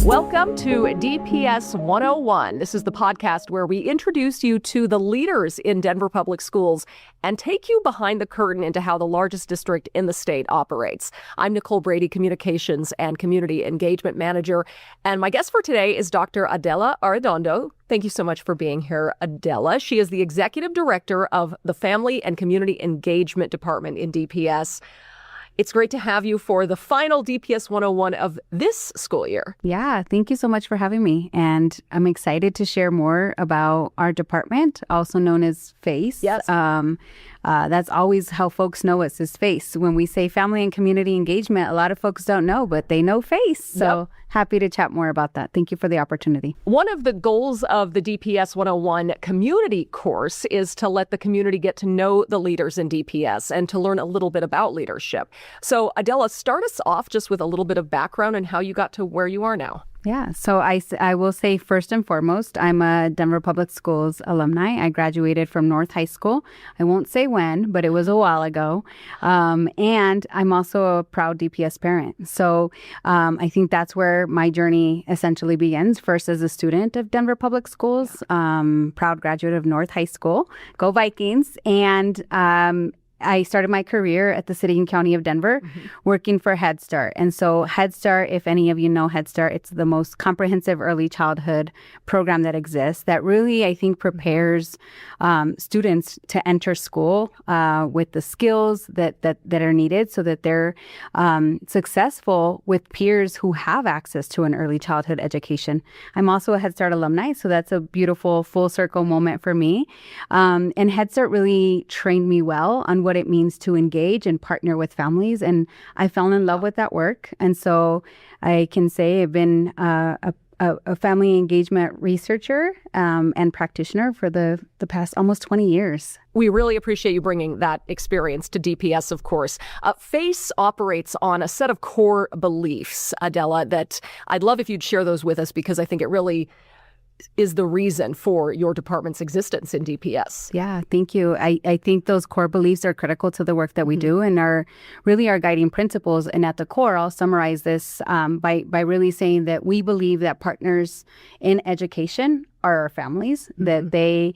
Welcome to DPS 101. This is the podcast where we introduce you to the leaders in Denver Public Schools and take you behind the curtain into how the largest district in the state operates. I'm Nicole Brady, Communications and Community Engagement Manager, and my guest for today is Dr. Adella Arredondo. Thank you so much for being here, Adella. She is the Executive Director of the Family and Community Engagement Department in DPS. It's great to have you for the final DPS 101 of this school year. Yeah, thank you so much for having me. And I'm excited to share more about our department, also known as FACE. Yes. That's always how folks know us, is FACE. When we say family and community engagement, a lot of folks don't know, but they know FACE. So happy to chat more about that. Thank you for the opportunity. One of the goals of the DPS 101 community course is to let the community get to know the leaders in DPS and to learn a little bit about leadership. So Adella, start us off just with a little bit of background and how you got to where you are now. Yeah, so I will say first and foremost, I'm a Denver Public Schools alumni. I graduated from North High School. I won't say when, but it was a while ago. And I'm also a proud DPS parent. So I think that's where my journey essentially begins. First as a student of Denver Public Schools, proud graduate of North High School. Go Vikings. And I started my career at the City and County of Denver working for Head Start. And so Head Start, if any of you know Head Start, it's the most comprehensive early childhood program that exists that really, I think, prepares students to enter school with the skills that are needed so that they're successful with peers who have access to an early childhood education. I'm also a Head Start alumni, so that's a beautiful full circle moment for me. And Head Start really trained me well on what it means to engage and partner with families. And I fell in love with that work. And so I can say I've been a family engagement researcher and practitioner for the past almost 20 years. We really appreciate you bringing that experience to DPS, of course. FACE operates on a set of core beliefs, Adella, that I'd love if you'd share those with us because I think it really is the reason for your department's existence in DPS. Yeah, thank you. I think those core beliefs are critical to the work that we do and are really our guiding principles. And at the core, I'll summarize this by really saying that we believe that partners in education are our families, that they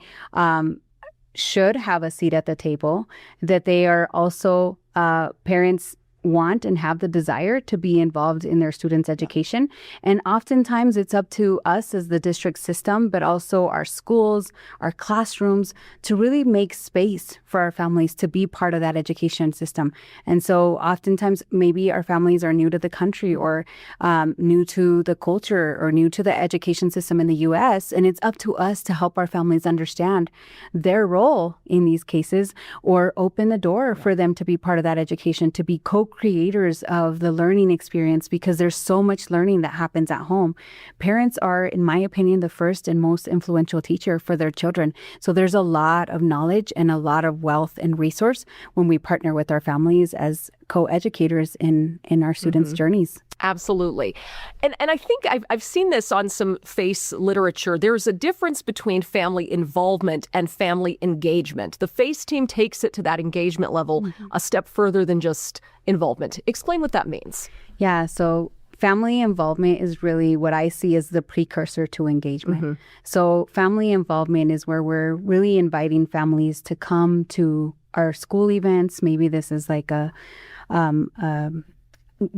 should have a seat at the table, that they are also parents want and have the desire to be involved in their students' education. And oftentimes it's up to us as the district system, but also our schools, our classrooms, to really make space for our families to be part of that education system. And so oftentimes maybe our families are new to the country or new to the culture or new to the education system in the U.S. And it's up to us to help our families understand their role in these cases or open the door for them to be part of that education, to be co-creators of the learning experience, because there's so much learning that happens at home. Parents are, in my opinion, the first and most influential teacher for their children. So there's a lot of knowledge and a lot of wealth and resource when we partner with our families as co-educators in our students' journeys. Absolutely. And I think I've seen this on some FACE literature. There's a difference between family involvement and family engagement. The FACE team takes it to that engagement level a step further than just involvement. Explain what that means. Yeah, so family involvement is really what I see as the precursor to engagement. So family involvement is where we're really inviting families to come to our school events. Maybe this is like a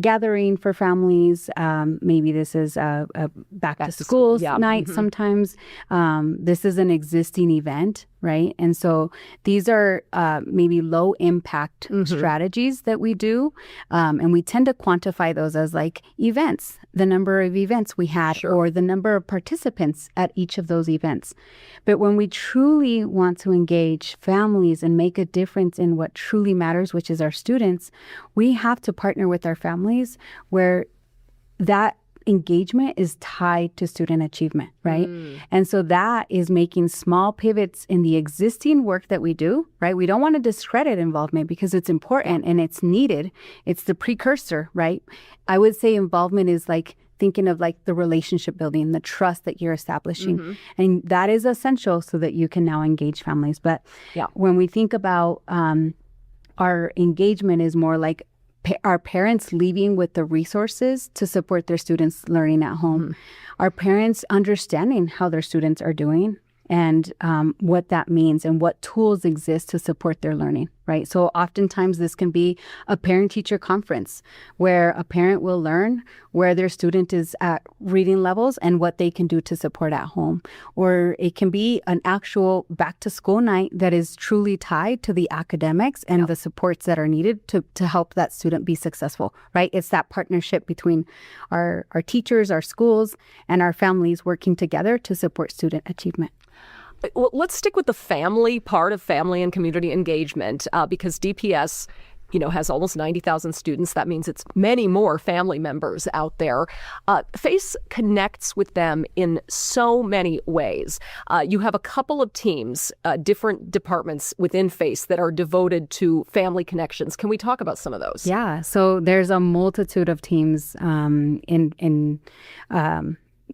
gathering for families. Maybe this is a back to school night sometimes. This is an existing event, right? And so these are maybe low impact strategies that we do. And we tend to quantify those as like events, the number of events we had or the number of participants at each of those events. But when we truly want to engage families and make a difference in what truly matters, which is our students, we have to partner with our families where that engagement is tied to student achievement, right? And so that is making small pivots in the existing work that we do, right? We don't want to discredit involvement because it's important and it's needed. It's the precursor, right? I would say involvement is like thinking of like the relationship building, the trust that you're establishing. And that is essential so that you can now engage families. But when we think about our engagement is more like Are parents leaving with the resources to support their students learning at home? Are parents understanding how their students are doing and what that means and what tools exist to support their learning, right? So oftentimes this can be a parent-teacher conference where a parent will learn where their student is at reading levels and what they can do to support at home. Or it can be an actual back-to-school night that is truly tied to the academics and the supports that are needed to help that student be successful, right? It's that partnership between our teachers, our schools, and our families working together to support student achievement. Well, let's stick with the family part of family and community engagement because DPS, has almost 90,000 students. That means it's many more family members out there. FACE connects with them in so many ways. You have a couple of teams, different departments within FACE that are devoted to family connections. Can we talk about some of those? Yeah. So there's a multitude of teams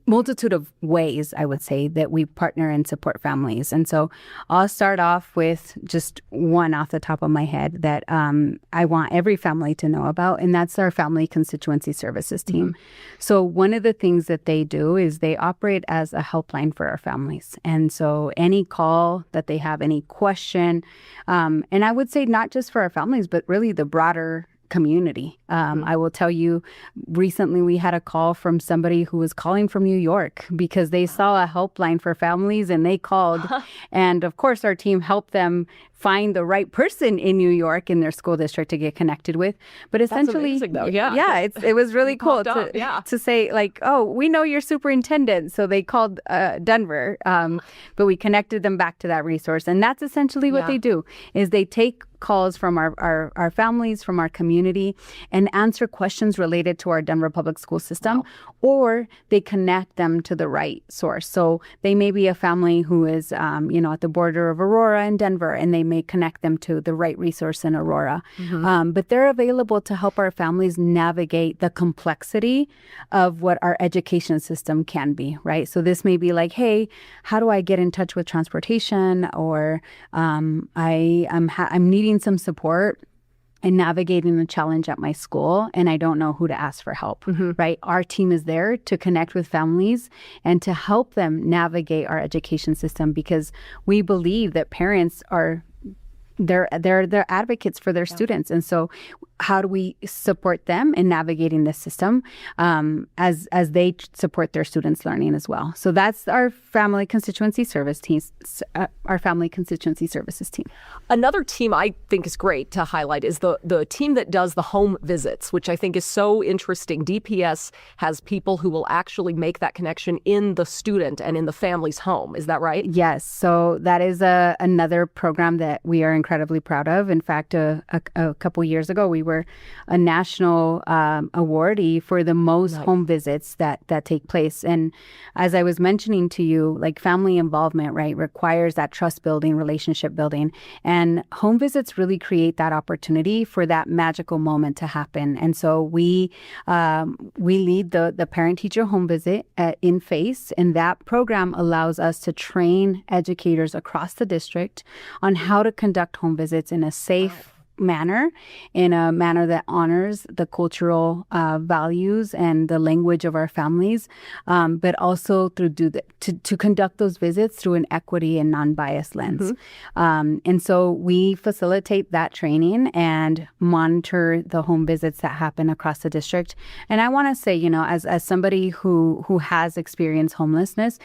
multitude of ways, I would say, that we partner and support families. And so I'll start off with just one off the top of my head that I want every family to know about, and that's our Family Constituency Services team. So one of the things that they do is they operate as a helpline for our families. And so any call that they have, any question, and I would say not just for our families, but really the broader community. I will tell you, recently we had a call from somebody who was calling from New York because they saw a helpline for families and they called. And of course, our team helped them find the right person in New York in their school district to get connected with. But essentially, that's amazing, though. Yeah. Yeah, it was really cool to say, like, oh, we know your superintendent. So they called Denver, but we connected them back to that resource. And that's essentially what they do, is they take calls from our families, from our community, and answer questions related to our Denver public school system, or they connect them to the right source. So they may be a family who is, at the border of Aurora and Denver, and they may connect them to the right resource in Aurora. But they're available to help our families navigate the complexity of what our education system can be, right? So this may be like, hey, how do I get in touch with transportation? Or I'm needing some support in navigating a challenge at my school, and I don't know who to ask for help, right? Our team is there to connect with families and to help them navigate our education system, because we believe that parents are they're advocates for their students. And so how do we support them in navigating this system as they support their students' learning as well? So that's our Family Constituency Service teams, our Family Constituency Services team. Another team I think is great to highlight is the team that does the home visits, which I think is so interesting. DPS has people who will actually make that connection in the student and in the family's home. Is that right? Yes. So that is another program that we are incredibly proud of. In fact, a couple years ago, we were a national awardee for the most home visits that take place. And as I was mentioning to you, like family involvement, right, requires that trust building, relationship building. And home visits really create that opportunity for that magical moment to happen. And so we lead the parent-teacher home visit in FACE, and that program allows us to train educators across the district on how to conduct home visits in a safe manner, in a manner that honors the cultural values and the language of our families, but also to conduct those visits through an equity and non-biased lens. And so we facilitate that training and monitor the home visits that happen across the district. And I want to say, as somebody who has experienced homelessness,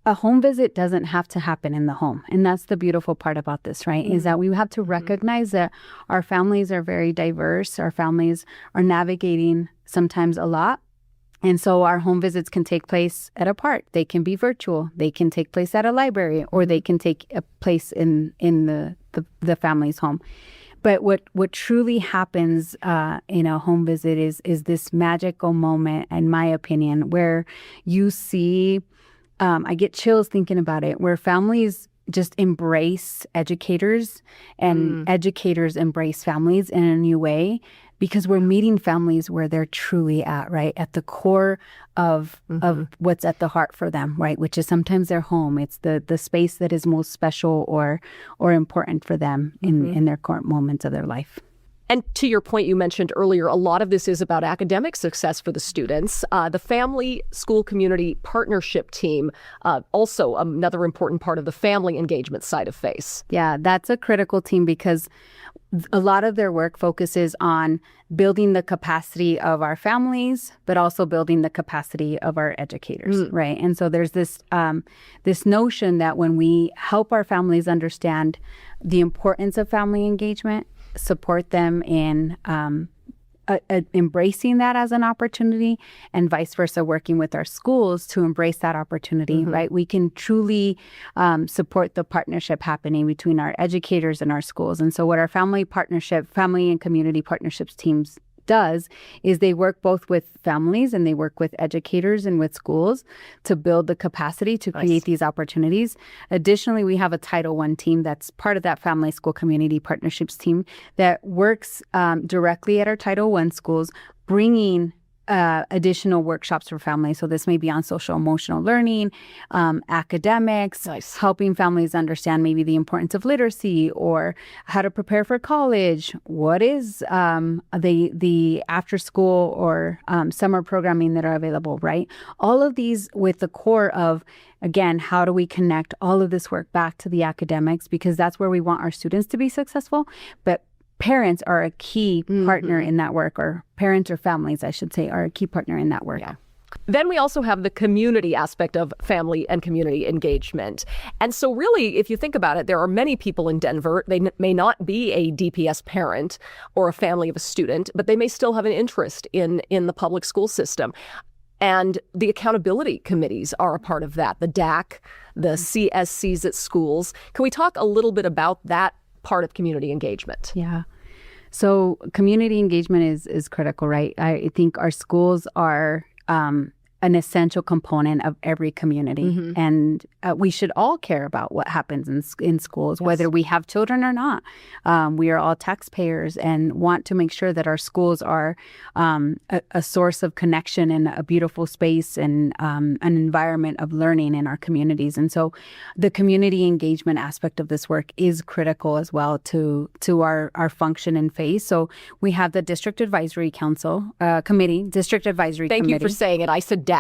a home visit doesn't have to happen in the home. And that's the beautiful part about this, right? Is that we have to recognize that our families are very diverse. Our families are navigating sometimes a lot. And so our home visits can take place at a park. They can be virtual. They can take place at a library, or they can take a place in the family's home. But what truly happens in a home visit is this magical moment, in my opinion, where you see, I get chills thinking about it, where families just embrace educators and educators embrace families in a new way, because we're meeting families where they're truly at, right? At the core of what's at the heart for them, right? Which is sometimes their home. It's the space that is most special or important for them in their current moments of their life. And to your point, you mentioned earlier, a lot of this is about academic success for the students. The Family School Community Partnership Team, also another important part of the family engagement side of FACE. Yeah, that's a critical team because a lot of their work focuses on building the capacity of our families, but also building the capacity of our educators, right? And so there's this this notion that when we help our families understand the importance of family engagement, support them in embracing that as an opportunity, and vice versa, working with our schools to embrace that opportunity, right? We can truly support the partnership happening between our educators and our schools. And so what our family and community partnerships teams does is they work both with families and they work with educators and with schools to build the capacity to create these opportunities. Additionally, we have a Title I team that's part of that Family School Community Partnerships team that works directly at our Title I schools, bringing additional workshops for families. So this may be on social emotional learning, academics, helping families understand maybe the importance of literacy or how to prepare for college. What is the after school or summer programming that are available, right? All of these with the core of, again, how do we connect all of this work back to the academics? Because that's where we want our students to be successful. But parents are a key partner in that work, or parents or families, I should say, are a key partner in that work. Yeah. Then we also have the community aspect of family and community engagement. And so really, if you think about it, there are many people in Denver. They may not be a DPS parent or a family of a student, but they may still have an interest in the public school system. And the accountability committees are a part of that, the DAC, the CSCs at schools. Can we talk a little bit about that part of community engagement? Yeah. So community engagement is critical, right? I think our schools are an essential component of every community. And we should all care about what happens in schools, whether we have children or not. We are all taxpayers and want to make sure that our schools are a source of connection and a beautiful space and an environment of learning in our communities. And so the community engagement aspect of this work is critical as well to our function in FACE. So we have the District Advisory Council Committee, District Advisory Committee. Thank you for saying it. I said DAC,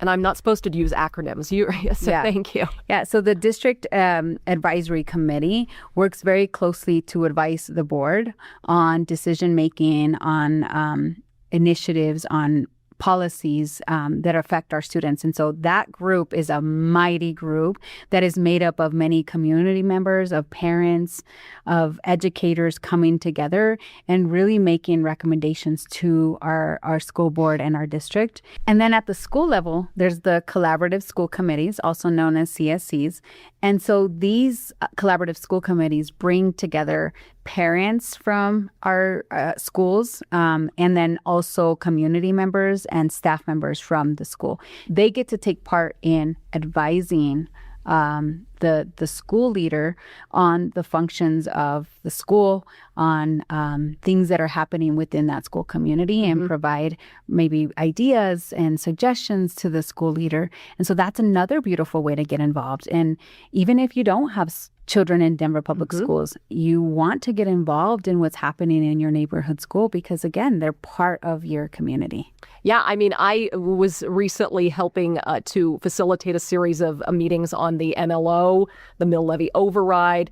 and I'm not supposed to use acronyms. Thank you. Yeah, so the District Advisory Committee works very closely to advise the board on decision-making, on initiatives, on policies that affect our students. And so that group is a mighty group that is made up of many community members, of parents, of educators coming together and really making recommendations to our school board and our district. And then at the school level, there's the collaborative school committees, also known as CSCs. And so these collaborative school committees bring together parents from our schools and then also community members and staff members from the school. They get to take part in advising the school leader on the functions of the school, on things that are happening within that school community, and provide maybe ideas and suggestions to the school leader. And so that's another beautiful way to get involved. And even if you don't have children in Denver Public Schools, you want to get involved in what's happening in your neighborhood school because, again, they're part of your community. Yeah, I mean, I was recently helping to facilitate a series of meetings on the MLO, the mill levy override,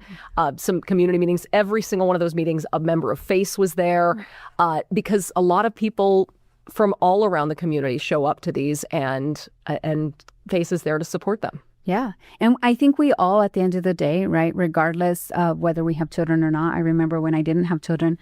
some community meetings. Every single one of those meetings, a member of FACE was there because a lot of people from all around the community show up to these, and FACE is there to support them. Yeah. And I think we all, at the end of the day, right, regardless of whether we have children or not, I remember when I didn't have children,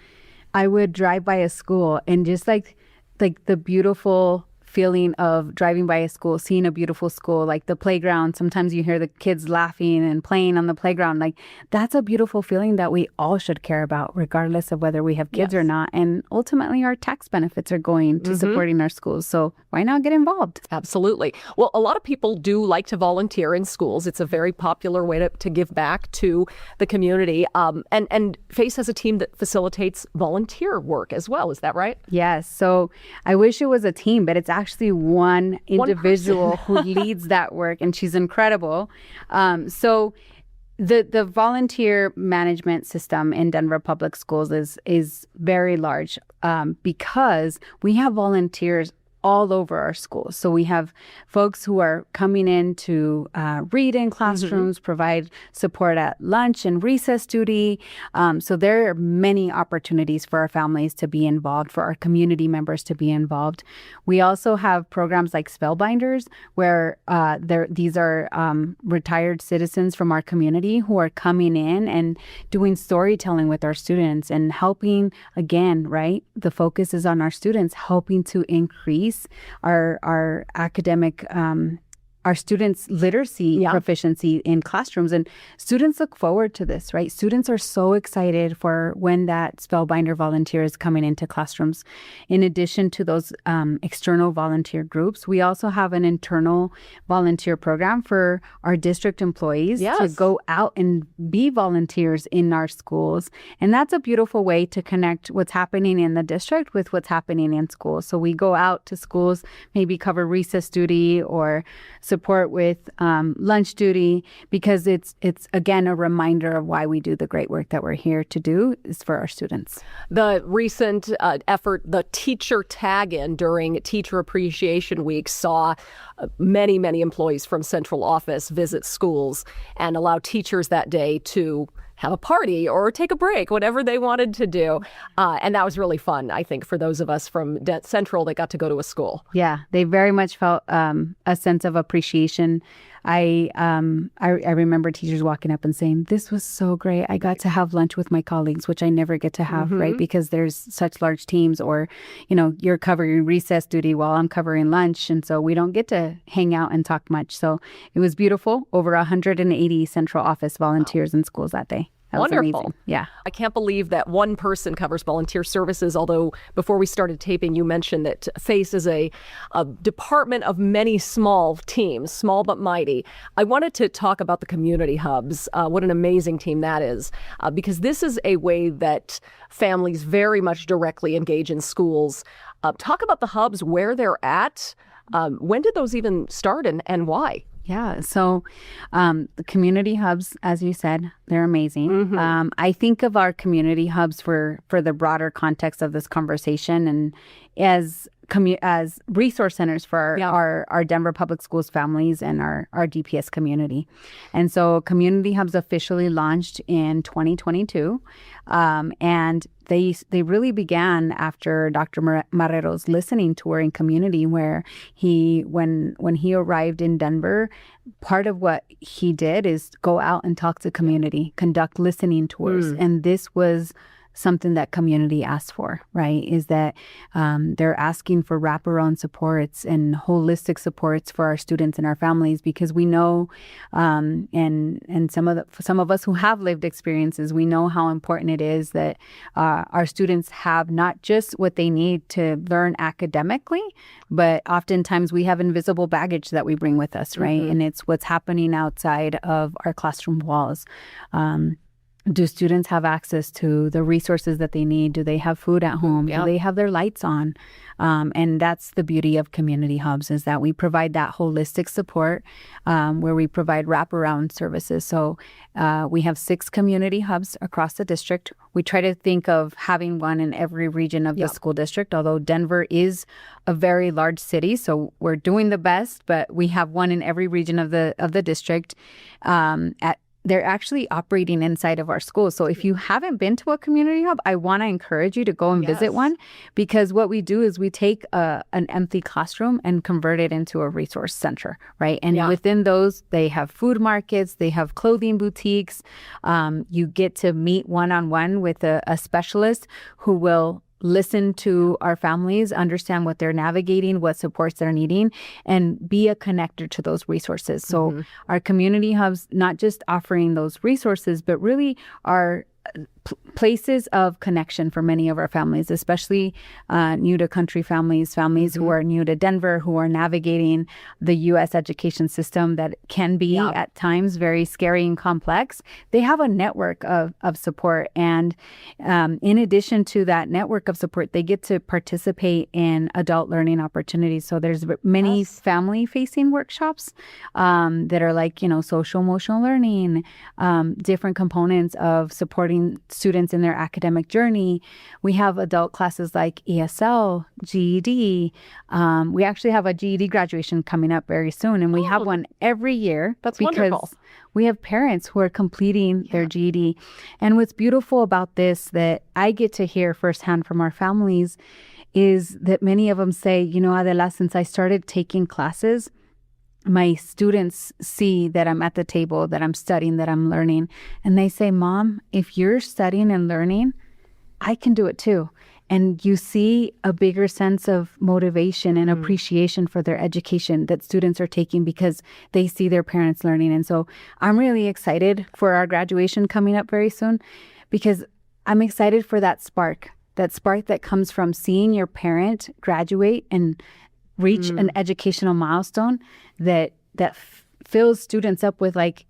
I would drive by a school and just like the beautiful feeling of driving by a school, seeing a beautiful school, like the playground. Sometimes you hear the kids laughing and playing on the playground. Like that's a beautiful feeling that we all should care about, regardless of whether we have kids or not. And ultimately, our tax benefits are going to supporting our schools. So why not get involved? Absolutely. Well, a lot of people do like to volunteer in schools. It's a very popular way to give back to the community. And FACE has a team that facilitates volunteer work as well. Is that right? Yes. So I wish it was a team, but it's actually one individual who leads that work, and she's incredible. So The volunteer management system in Denver Public Schools is very large because we have volunteers all over our schools. So we have folks who are coming in to read in classrooms, provide support at lunch and recess duty. So there are many opportunities for our families to be involved, for our community members to be involved. We also have programs like Spellbinders, where these are retired citizens from our community who are coming in and doing storytelling with our students and helping, again, right? The focus is on our students, helping to increase our academic our students' literacy proficiency in classrooms. And students look forward to this, right? Students are so excited for when that Spellbinder volunteer is coming into classrooms. In addition to those external volunteer groups, we also have an internal volunteer program for our district employees to go out and be volunteers in our schools. And that's a beautiful way to connect what's happening in the district with what's happening in schools. So we go out to schools, maybe cover recess duty or support with lunch duty, because it's again a reminder of why we do the great work that we're here to do is for our students. The recent effort, the teacher tag-in during Teacher Appreciation Week, saw many employees from central office visit schools and allow teachers that day to have a party or take a break, whatever they wanted to do. And that was really fun, I think, for those of us from Central that got to go to a school. Yeah, they very much felt a sense of appreciation. I remember teachers walking up and saying, "This was so great. I got to have lunch with my colleagues," which I never get to have, right? Because there's such large teams, or, you're covering recess duty while I'm covering lunch. And so we don't get to hang out and talk much. So it was beautiful. Over 180 central office volunteers in schools that day. That was wonderful. Amazing. Yeah. I can't believe that one person covers volunteer services, although before we started taping, you mentioned that FACE is a department of many small teams, small but mighty. I wanted to talk about the community hubs. What an amazing team that is, because this is a way that families very much directly engage in schools. Talk about the hubs, where they're at. When did those even start and why? Yeah. So the community hubs, as you said, they're amazing. I think of our community hubs for the broader context of this conversation and as resource centers for our Denver Public Schools families and our DPS community. And so community hubs officially launched in 2022. And they really began after Dr. Marrero's listening tour in community, where when he arrived in Denver, part of what he did is go out and talk to community, conduct listening tours. And this was something that community asked for, right? Is that they're asking for wraparound supports and holistic supports for our students and our families, because we know, and some of us who have lived experiences, we know how important it is that our students have not just what they need to learn academically, but oftentimes we have invisible baggage that we bring with us, right? And it's what's happening outside of our classroom walls. Do students have access to the resources that they need? Do they have food at home? Do they have their lights on? And that's the beauty of community hubs, is that we provide that holistic support where we provide wraparound services. So we have 6 community hubs across the district. We try to think of having one in every region of the school district, although Denver is a very large city. So we're doing the best, but we have one in every region of the district. They're actually operating inside of our schools. So if you haven't been to a community hub, I want to encourage you to go and visit one, because what we do is we take an empty classroom and convert it into a resource center, right? And within those, they have food markets, they have clothing boutiques. You get to meet one-on-one with a specialist who will listen to our families, understand what they're navigating, what supports they're needing, and be a connector to those resources. So our community hubs, not just offering those resources, but really are places of connection for many of our families, especially new to country families who are new to Denver, who are navigating the U.S. education system that can be at times very scary and complex. They have a network of support. And in addition to that network of support, they get to participate in adult learning opportunities. So there's many family-facing workshops that are like, social emotional learning, different components of supporting students in their academic journey. We have adult classes like ESL, GED. We actually have a GED graduation coming up very soon, and we have one every year. That's because wonderful. We have parents who are completing their GED. And what's beautiful about this that I get to hear firsthand from our families is that many of them say, Adela, since I started taking classes, my students see that I'm at the table, that I'm studying, that I'm learning. And they say, Mom, if you're studying and learning, I can do it too. And you see a bigger sense of motivation and appreciation for their education that students are taking because they see their parents learning. And so I'm really excited for our graduation coming up very soon because I'm excited for that spark that comes from seeing your parent graduate and reach an educational milestone that fills students up with like,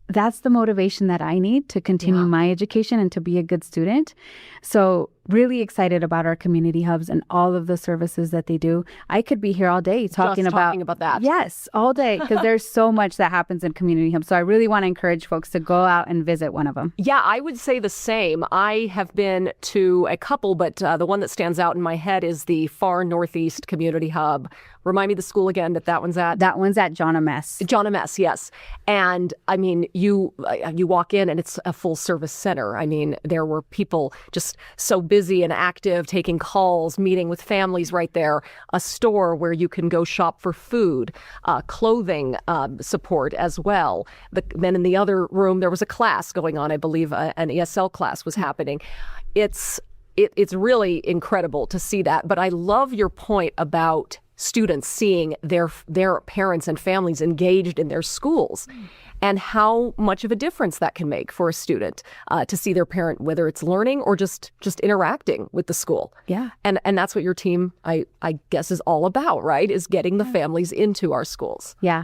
that's the motivation that I need to continue my education and to be a good student. So really excited about our community hubs and all of the services that they do. I could be here all day talking about that. Yes, all day, because there's so much that happens in community hubs. So I really want to encourage folks to go out and visit one of them. Yeah, I would say the same. I have been to a couple, but the one that stands out in my head is the Far Northeast Community Hub. Remind me the school again that one's at? That one's at John M. S. John M. S., yes. And I mean, you walk in and it's a full service center. I mean, there were people just so busy and active, taking calls, meeting with families right there, a store where you can go shop for food, clothing support as well. Then in the other room, there was a class going on. I believe an ESL class was happening. It's really incredible to see that. But I love your point about students seeing their parents and families engaged in their schools and how much of a difference that can make for a student to see their parent, whether it's learning or just interacting with the school. Yeah. And that's what your team, I guess, is all about, right? Is getting the families into our schools. Yeah.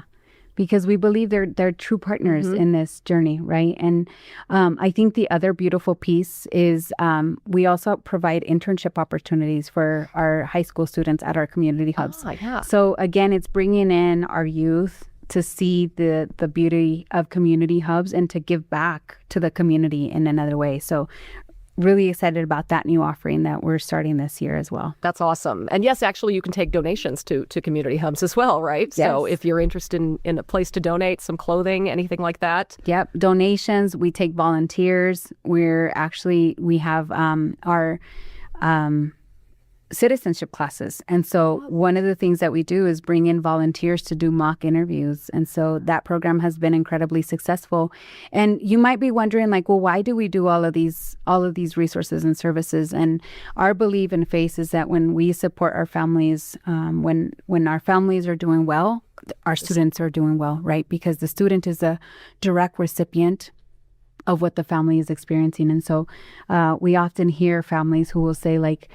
Because we believe they're true partners in this journey, right? And I think the other beautiful piece is we also provide internship opportunities for our high school students at our community hubs. So again, it's bringing in our youth to see the beauty of community hubs and to give back to the community in another way. So really excited about that new offering that we're starting this year as well. That's awesome. And yes, actually, you can take donations to community hubs as well, right? Yes. So if you're interested in a place to donate, some clothing, anything like that. Yep. Donations. We take volunteers. We have our citizenship classes. And so one of the things that we do is bring in volunteers to do mock interviews. And so that program has been incredibly successful. And you might be wondering, like, well, why do we do all of these resources and services? And our belief and faith is that when we support our families, when our families are doing well, our students are doing well, right? Because the student is a direct recipient of what the family is experiencing. And so we often hear families who will say, like,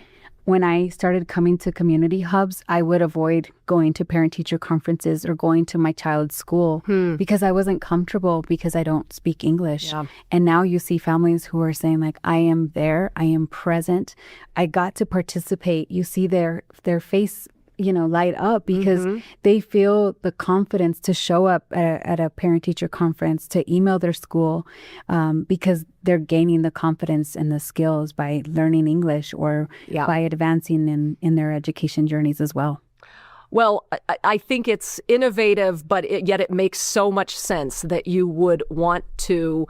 when I started coming to community hubs, I would avoid going to parent-teacher conferences or going to my child's school because I wasn't comfortable because I don't speak English. Yeah. And now you see families who are saying, like, I am there, I am present, I got to participate. You see their face light up because they feel the confidence to show up at a parent-teacher conference, to email their school, because they're gaining the confidence and the skills by learning English or by advancing in their education journeys as well. Well, I think it's innovative, but yet it makes so much sense that you would want to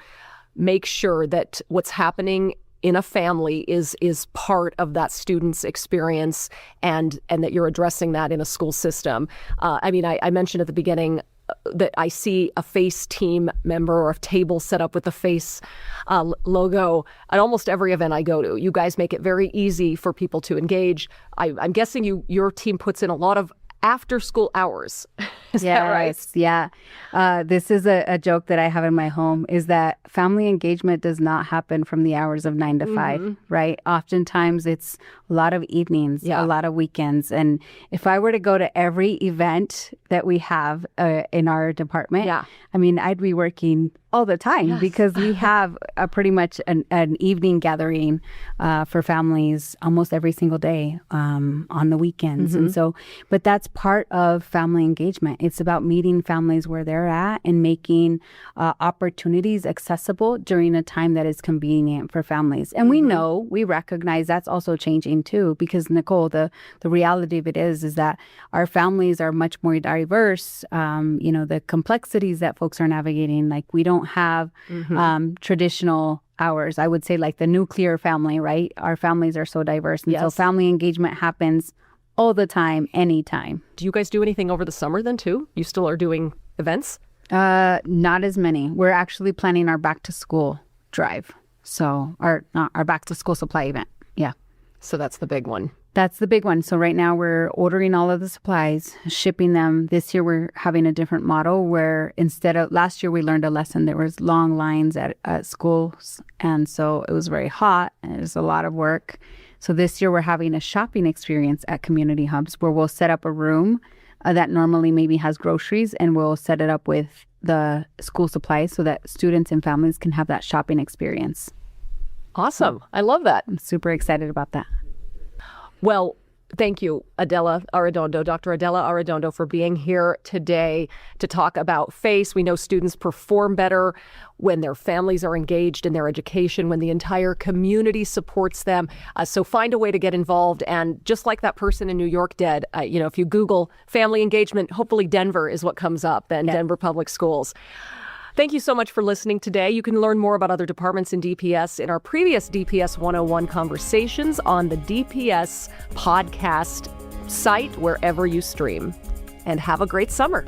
make sure that what's happening in a family is part of that student's experience and that you're addressing that in a school system. I mentioned at the beginning that I see a FACE team member or a table set up with the FACE logo at almost every event I go to. You guys make it very easy for people to engage. I'm guessing your team puts in a lot of after school hours. Is that right? Yeah. This is a joke that I have in my home, is that family engagement does not happen from the hours of 9 to 5, right? Oftentimes it's a lot of evenings, a lot of weekends. And if I were to go to every event that we have in our department, I mean, I'd be working all the time because we have pretty much an evening gathering for families almost every single day on the weekends. And so, but that's part of family engagement. It's about meeting families where they're at and making opportunities accessible during a time that is convenient for families. And we recognize that's also changing too, because Nicole, the reality of it is that our families are much more diverse. The complexities that folks are navigating, like we don't have traditional hours. I would say like the nuclear family, right? Our families are so diverse. And so family engagement happens all the time, anytime. Do you guys do anything over the summer then too? You still are doing events? Not as many. We're actually planning our back to school drive. So our back to school supply event. Yeah. So that's the big one. That's the big one. So right now we're ordering all of the supplies, shipping them. This year we're having a different model where last year we learned a lesson. There was long lines at schools. And so it was very hot and it was a lot of work. So this year we're having a shopping experience at community hubs where we'll set up a room that normally maybe has groceries, and we'll set it up with the school supplies so that students and families can have that shopping experience. Awesome. I love that. I'm super excited about that. Well, thank you, Adella Arredondo, Dr. Adella Arredondo, for being here today to talk about FACE. We know students perform better when their families are engaged in their education, when the entire community supports them. So find a way to get involved. And just like that person in New York did, if you Google family engagement, hopefully Denver is what comes up, and Denver Public Schools. Thank you so much for listening today. You can learn more about other departments in DPS in our previous DPS 101 conversations on the DPS podcast site, wherever you stream. And have a great summer.